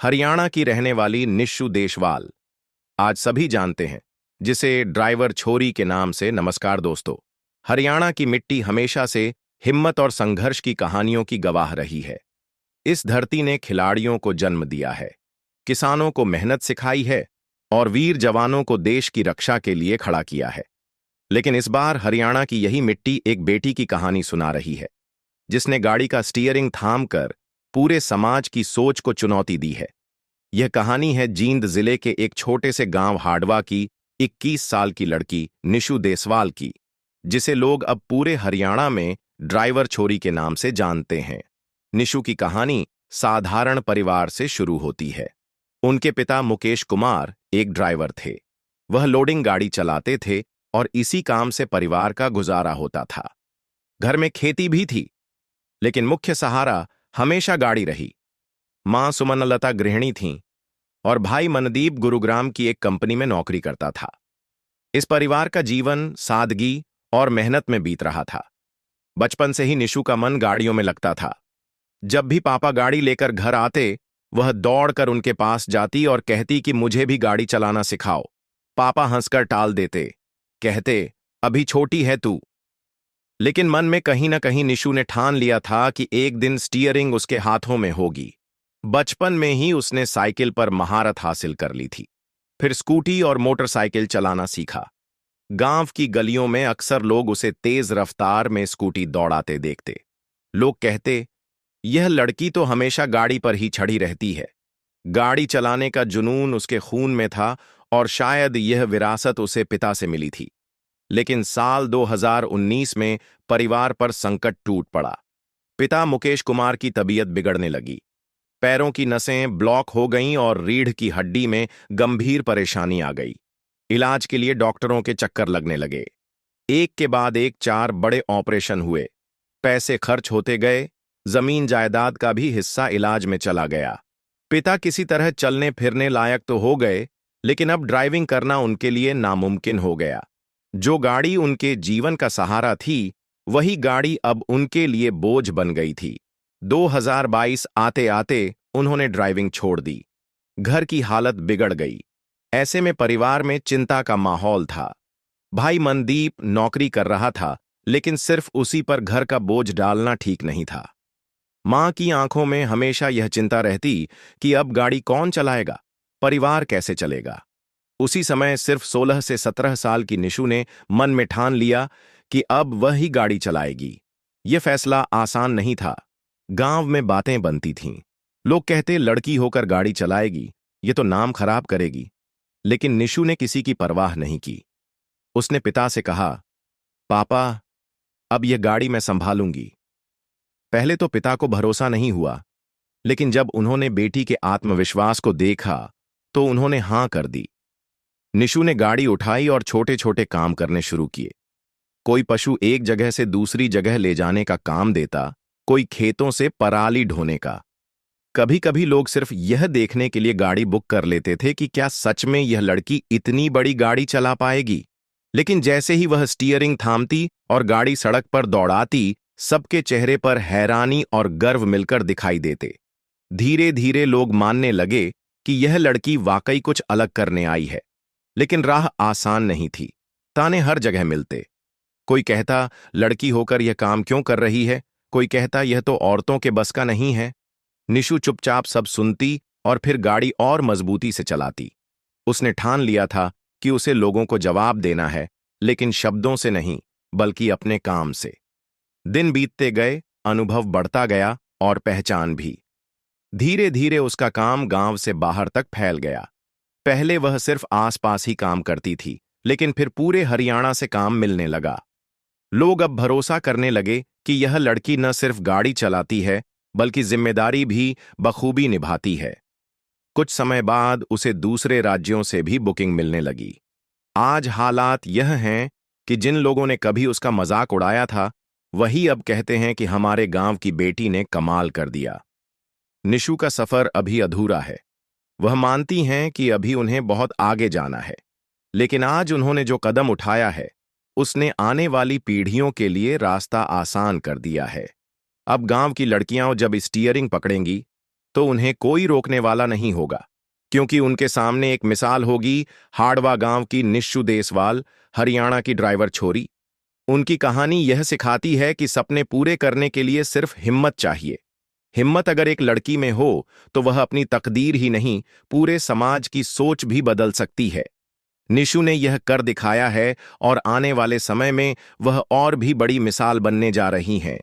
हरियाणा की रहने वाली निशु देशवाल आज सभी जानते हैं, जिसे ड्राइवर छोरी के नाम से। नमस्कार दोस्तों। हरियाणा की मिट्टी हमेशा से हिम्मत और संघर्ष की कहानियों की गवाह रही है। इस धरती ने खिलाड़ियों को जन्म दिया है, किसानों को मेहनत सिखाई है और वीर जवानों को देश की रक्षा के लिए खड़ा किया है। लेकिन इस बार हरियाणा की यही मिट्टी एक बेटी की कहानी सुना रही है, जिसने गाड़ी का स्टीयरिंग थामकर पूरे समाज की सोच को चुनौती दी है। यह कहानी है जींद जिले के एक छोटे से गांव हाडवा की 21 साल की लड़की निशु देसवाल की, जिसे लोग अब पूरे हरियाणा में ड्राइवर छोरी के नाम से जानते हैं। निशु की कहानी साधारण परिवार से शुरू होती है। उनके पिता मुकेश कुमार एक ड्राइवर थे। वह लोडिंग गाड़ी चलाते थे और इसी काम से परिवार का गुजारा होता था। घर में खेती भी थी, लेकिन मुख्य सहारा हमेशा गाड़ी रही। मां सुमनलता गृहिणी थीं और भाई मनदीप गुरुग्राम की एक कंपनी में नौकरी करता था। इस परिवार का जीवन सादगी और मेहनत में बीत रहा था। बचपन से ही निशु का मन गाड़ियों में लगता था। जब भी पापा गाड़ी लेकर घर आते, वह दौड़कर उनके पास जाती और कहती कि मुझे भी गाड़ी चलाना सिखाओ। पापा हंसकर टाल देते, कहते अभी छोटी है तू। लेकिन मन में कहीं ना कहीं निशु ने ठान लिया था कि एक दिन स्टीयरिंग उसके हाथों में होगी। बचपन में ही उसने साइकिल पर महारत हासिल कर ली थी। फिर स्कूटी और मोटरसाइकिल चलाना सीखा। गांव की गलियों में अक्सर लोग उसे तेज रफ्तार में स्कूटी दौड़ाते देखते। लोग कहते, यह लड़की तो हमेशा गाड़ी पर ही चढ़ी रहती है। गाड़ी चलाने का जुनून उसके खून में था और शायद यह विरासत उसे पिता से मिली थी। लेकिन साल 2019 में परिवार पर संकट टूट पड़ा। पिता मुकेश कुमार की तबीयत बिगड़ने लगी। पैरों की नसें ब्लॉक हो गईं और रीढ़ की हड्डी में गंभीर परेशानी आ गई। इलाज के लिए डॉक्टरों के चक्कर लगने लगे। एक के बाद एक 4 बड़े ऑपरेशन हुए। पैसे खर्च होते गए। जमीन जायदाद का भी हिस्सा इलाज में चला गया। पिता किसी तरह चलने फिरने लायक तो हो गए, लेकिन अब ड्राइविंग करना उनके लिए नामुमकिन हो गया। जो गाड़ी उनके जीवन का सहारा थी, वही गाड़ी अब उनके लिए बोझ बन गई थी। 2022 आते आते उन्होंने ड्राइविंग छोड़ दी। घर की हालत बिगड़ गई। ऐसे में परिवार में चिंता का माहौल था। भाई मनदीप नौकरी कर रहा था, लेकिन सिर्फ उसी पर घर का बोझ डालना ठीक नहीं था। मां की आंखों में हमेशा यह चिंता रहती कि अब गाड़ी कौन चलाएगा, परिवार कैसे चलेगा। उसी समय सिर्फ 16 से 17 साल की निशु ने मन में ठान लिया कि अब वह ही गाड़ी चलाएगी। यह फैसला आसान नहीं था। गांव में बातें बनती थीं। लोग कहते, लड़की होकर गाड़ी चलाएगी, ये तो नाम खराब करेगी। लेकिन निशु ने किसी की परवाह नहीं की। उसने पिता से कहा, पापा, अब यह गाड़ी मैं संभालूंगी। पहले तो पिता को भरोसा नहीं हुआ, लेकिन जब उन्होंने बेटी के आत्मविश्वास को देखा तो उन्होंने हां कर दी। निशु ने गाड़ी उठाई और छोटे छोटे काम करने शुरू किए। कोई पशु एक जगह से दूसरी जगह ले जाने का काम देता, कोई खेतों से पराली ढोने का। कभी कभी लोग सिर्फ यह देखने के लिए गाड़ी बुक कर लेते थे कि क्या सच में यह लड़की इतनी बड़ी गाड़ी चला पाएगी। लेकिन जैसे ही वह स्टीयरिंग थामती और गाड़ी सड़क पर दौड़ाती, सबके चेहरे पर हैरानी और गर्व मिलकर दिखाई देते। धीरे धीरे लोग मानने लगे कि यह लड़की वाकई कुछ अलग करने आई है। लेकिन राह आसान नहीं थी। ताने हर जगह मिलते। कोई कहता, लड़की होकर यह काम क्यों कर रही है। कोई कहता, यह तो औरतों के बस का नहीं है। निशु चुपचाप सब सुनती और फिर गाड़ी और मजबूती से चलाती। उसने ठान लिया था कि उसे लोगों को जवाब देना है, लेकिन शब्दों से नहीं, बल्कि अपने काम से। दिन बीतते गए, अनुभव बढ़ता गया और पहचान भी। धीरे धीरे उसका काम गांव से बाहर तक फैल गया। पहले वह सिर्फ आसपास ही काम करती थी, लेकिन फिर पूरे हरियाणा से काम मिलने लगा। लोग अब भरोसा करने लगे कि यह लड़की न सिर्फ गाड़ी चलाती है, बल्कि जिम्मेदारी भी बखूबी निभाती है। कुछ समय बाद उसे दूसरे राज्यों से भी बुकिंग मिलने लगी। आज हालात यह हैं कि जिन लोगों ने कभी उसका मजाक उड़ाया था, वही अब कहते हैं कि हमारे गांव की बेटी ने कमाल कर दिया। निशु का सफर अभी अधूरा है। वह मानती हैं कि अभी उन्हें बहुत आगे जाना है, लेकिन आज उन्होंने जो कदम उठाया है, उसने आने वाली पीढ़ियों के लिए रास्ता आसान कर दिया है। अब गांव की लड़कियां जब स्टीयरिंग पकड़ेंगी, तो उन्हें कोई रोकने वाला नहीं होगा, क्योंकि उनके सामने एक मिसाल होगी हाड़वा गांव की निशु देसवाल, हरियाणा की ड्राइवर छोरी। उनकी कहानी यह सिखाती है कि सपने पूरे करने के लिए सिर्फ हिम्मत चाहिए। हिम्मत अगर एक लड़की में हो तो वह अपनी तकदीर ही नहीं, पूरे समाज की सोच भी बदल सकती है। निशु ने यह कर दिखाया है और आने वाले समय में वह और भी बड़ी मिसाल बनने जा रही हैं।